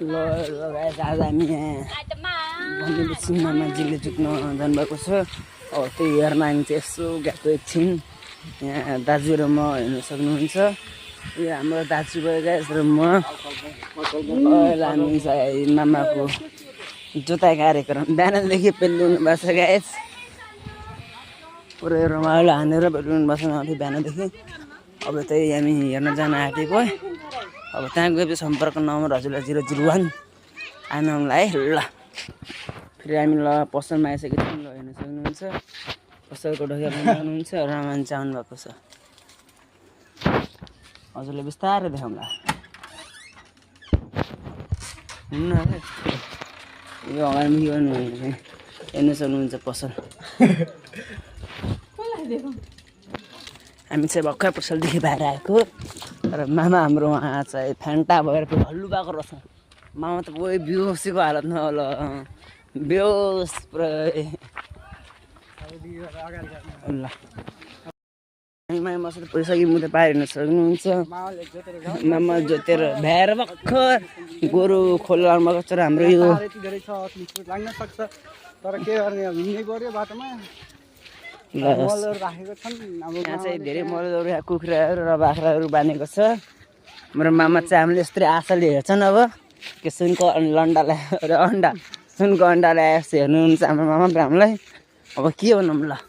ल गाइस आज हामी यहाँ भनेपछि मामाजीले जुत्न जानुभएको छ। अब त्यो हेर्न हामी चाहिँ यसो गएको एकछिन। यहाँ दाजु र म हेर्न सक्नुहुन्छ। यो हाम्रो दाजुभाइ गाइस र म हामी चाहिँ मामाको जोताइ कार्यक्रम बिहानदेखि पेलिनु भएको छ गाइस। पुरै रमाइलो हानेर पेलिनु भएको छ माथि बिहानदेखि। अब चाहिँ हामी हेर्न जान आँटेको। अब त्यहाँ गएपछि सम्पर्क नम्बर हजुरलाई 001 आउनुलाई ल। फेरि हामी ल पसलमा आइसकेको छौँ। ल हेर्न सक्नुहुन्छ पसलको ढोका बनाउनुहुन्छ र मान्छे आउनुभएको छ। हजुरले बिस्तारै देखाउँला यो अगाडि गर्नु हेर्न सक्नुहुन्छ पसल। हामी चाहिँ भर्खर पसलदेखि बाहिर आएको र मामा हाम्रो उहाँ चाहिँ फ्यान्टा भएर हल्लु भएको रहेछ। मामा त पुरै बेहोसीको हालतमा होला बेहोस पुरै। ल हामी माया मसले पुगिसक्यो। म त पार हेर्न सक्नुहुन्छ मामा जोतेर भ्याएर भर्खर गोरु खोला आउनुभएको छ र हाम्रो यो यहाँ चाहिँ धेरै मलहरू यहाँ कुखुराहरू र बाख्राहरू बाँधेको छ। हाम्रो मामा चाहिँ हामीले यस्तै आशाले हेर्छन्। अब के सुनको लन्डालाई र अन्डा सुनको अन्डा ल्याएपछि हेर्नुहुन्छ हाम्रो मामा हामीलाई। अब के भनौँ ल।